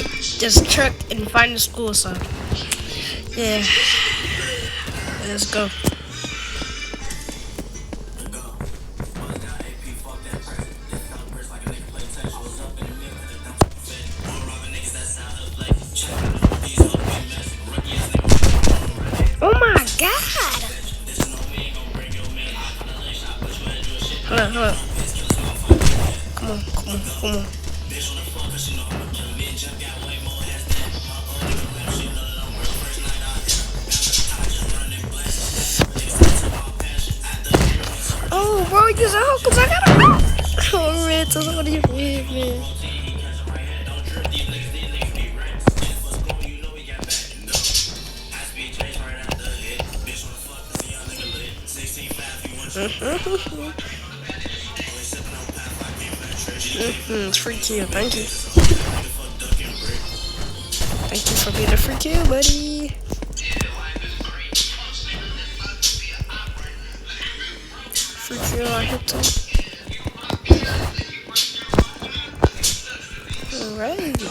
Just truck and find the school, so yeah. Let's go. Oh my god! Hold on, hold on. Come on, come on, come on. Oh, bro, use out because I gotta go. Oh, man, that's what you did, man. It's free kill, thank you. Thank you for being a free kill, buddy. Free kill, I hit him. Alright.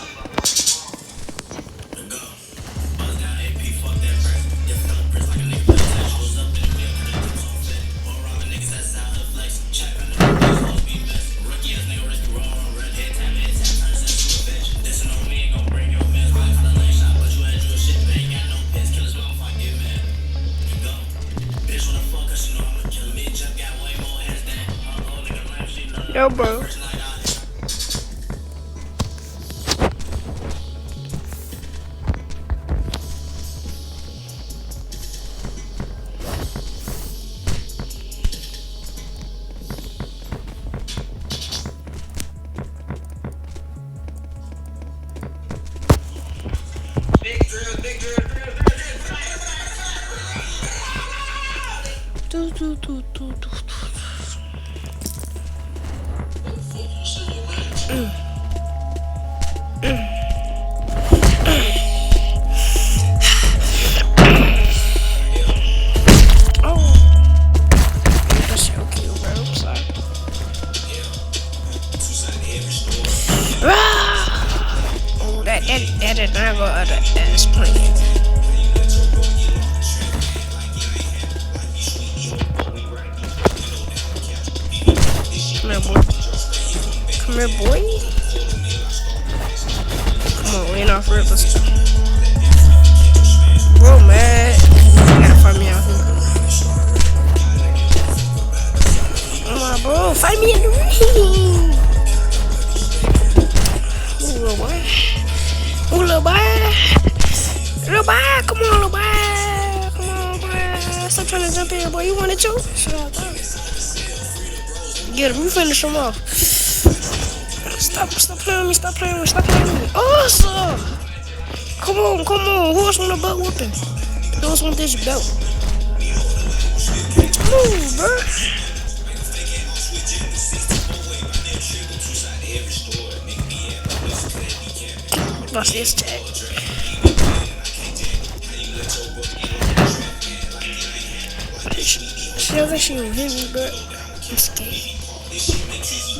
Yo, bro. That did not go out of ass plan. Come here, boy. Come here, boy. Come on, we ain't off rip. Let's go. Bro, man. You gotta find me out here. Come on, bro. Find me in the ring. Ooh, little boy. Ooh, little boy. Little boy. Come on, little boy. Come on, boy. Stop trying to jump in, boy. You want it, too? Shut up, bro. Get him. You finish him off. Stop playing with me. Stop playing with me. Stop playing with me. Awesome. Come on, come on. Who else want a butt whooping? Who else want this belt? Move, bro. Watch this chat. She don't think she will hit me, but I'm scared.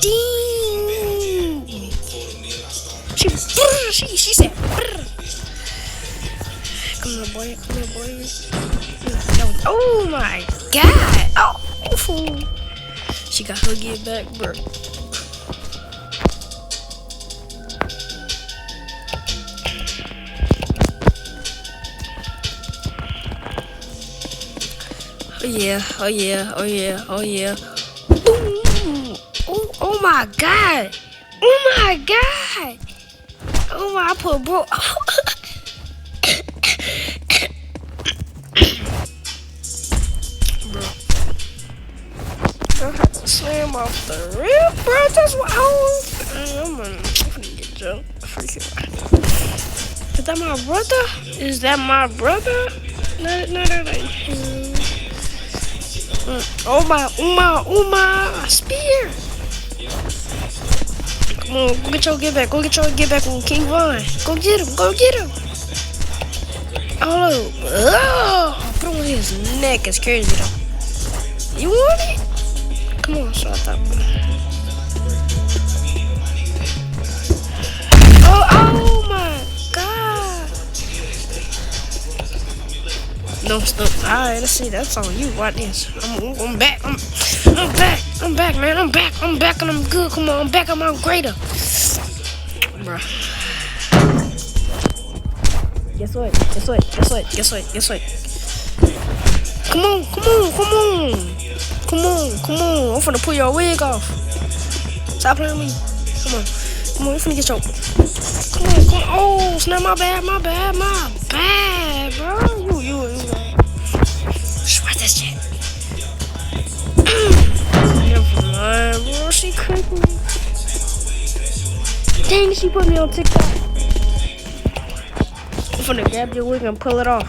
Ding! She said, brr. Come here, boy. Come here, boy. Oh my god! Oh, she got her get back, bro. Oh yeah, oh yeah, oh yeah, oh yeah. Ooh, oh my god! Oh my god! Oh my, I put bro. Bro, I have to slam off the rip, bro. That's what I'm gonna get jumped. Is that my brother? Is that my brother? No. Oh my, spear. Come on, go get your get back. Go get your get back with King Von. Go get him. Go get him. Oh, put him on his neck. It's crazy though. You want it? Come on, shut up. Oh my Stop. Alright, let's see. That's on you. Watch this. I'm back. I'm back. I'm back, man. I'm back. I'm back and I'm good. Come on, I'm back. I'm greater. Bruh. Guess what? Guess what? Guess what? Guess what? Guess what? Come on, come on, come on. Come on, come on. I'm finna pull your wig off. Stop playing with me. Come on. Come on, I'm finna get your... Come on, come on. Oh, snap, my bad, my bad, my bad, bro. You. What this shit? Never mind, bro. She creeping me. Dang, she put me on TikTok. I'm finna grab your wig and pull it off.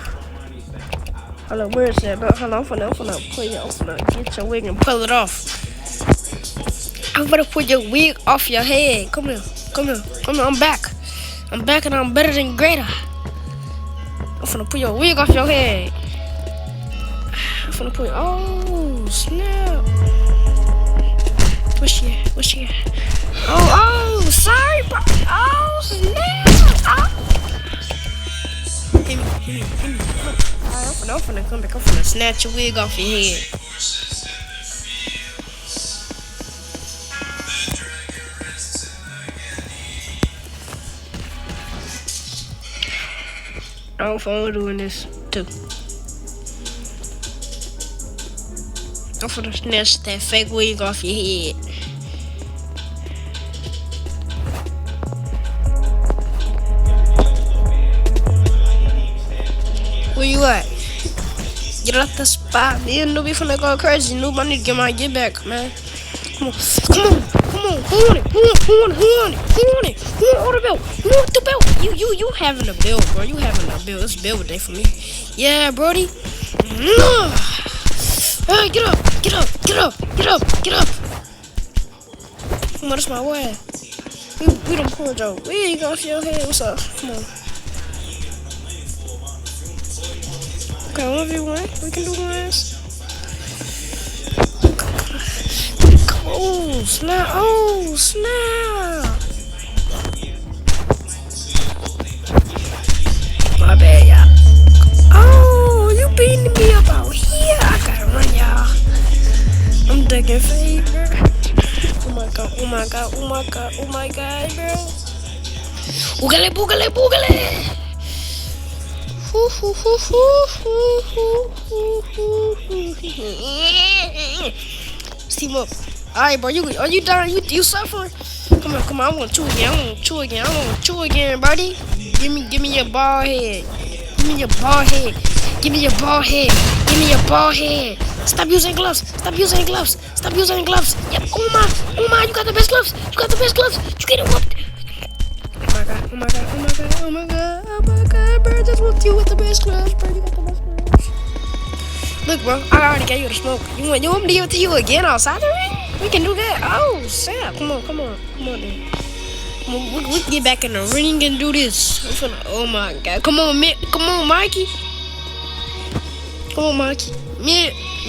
Hold on, where is that, bro? Hold on, I'm finna pull you. I'm finna get your wig and pull it off. I'm gonna put your wig off your head. Come here, come here, come here. I'm back. I'm back and I'm better than greater. I'm finna put your wig off your head. I'm finna put. Oh snap! Where's she at? Where's she at? Oh, sorry, bro. Oh snap! Oh. Hit me. Alright, I'm finna come back. I'm finna snatch your wig off your head. I'm finna doing this too. I'm finna snatch that fake wig off your head. Where you at? Get out the spot. Me and Newbie finna go crazy. Noob, I need to get my get back, man. Come on, come on, come on. Who want it? Who want it? Who want the belt? Who want the belt? You having a bill, bro. You having a bill. It's bill day for me. Yeah, Brody. Hey, get up. Come on, that's my way. We done pulled your wig off your head. What's up? Come on. Okay, 1v1. We can do this. Oh, snap. Oh, snap. My bad, y'all. Oh, you beating me up out here. I gotta run, y'all. I'm ducking favor. Oh my god, oh my god, oh my god, oh my god, bro. Boogale. Steam up. Alright, bro, are you done? You suffering? Come on, I want to chew again, buddy. Give me your bald head. Give me your bald head. Stop using gloves. Yep. Oh my, you got the best gloves. You get it whooped. Oh my god, bro, just whooped you with the best gloves, bro. You got the best gloves. Look, bro, I already got you the smoke. You want me to give it to you again outside the ring? We can do that. Oh, snap. Come on then. We can get back in the ring and do this. Oh my god. Come on, Mikey.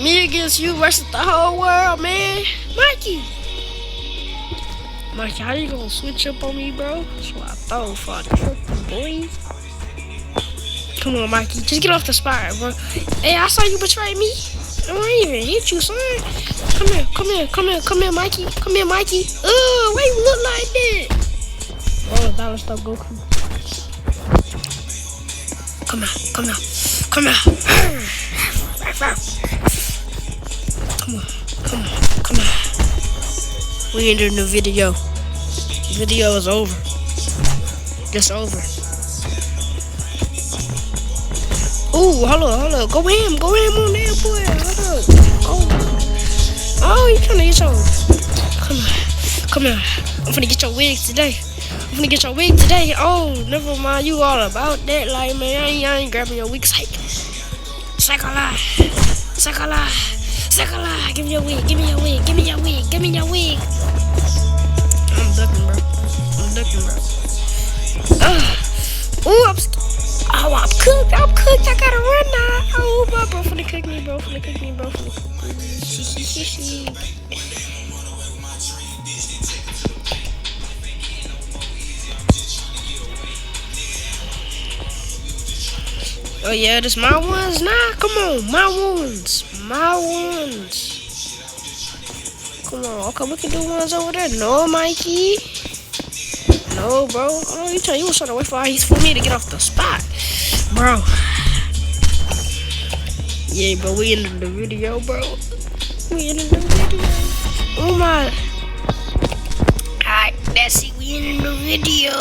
Me against you versus the whole world, man. Mikey, how you gonna switch up on me, bro? That's what I thought for the boy. Come on, Mikey. Just get off the spot, bro. Hey, I saw you betray me. I didn't even hit you, son. Come here, Mikey. Why you look like that? Oh, dollar stuff, Goku. Come on. Come on. We ended the video. The video is over. It's over. Ooh, hold up. Go ham on there, boy. Hold up. Oh, you trying to get your... Come here. I'm finna get your wig today. Oh, never mind. You all about that. Like, man, I ain't grabbing your wig. Psychola. Give me your wig. I'm ducking, bro. Ooh, I'm cooked. I gotta run now. Oh, my bro finna cook me, bro. Oh yeah, this my ones? Nah, come on, my ones. My ones. Come on, okay, we can do ones over there. No, Mikey. No, bro. Oh, you was trying to wait for me to get off the spot. Bro. Yeah, bro, we ended the video, bro. We ended the video. Oh my. Alright, that's it. We ended the video.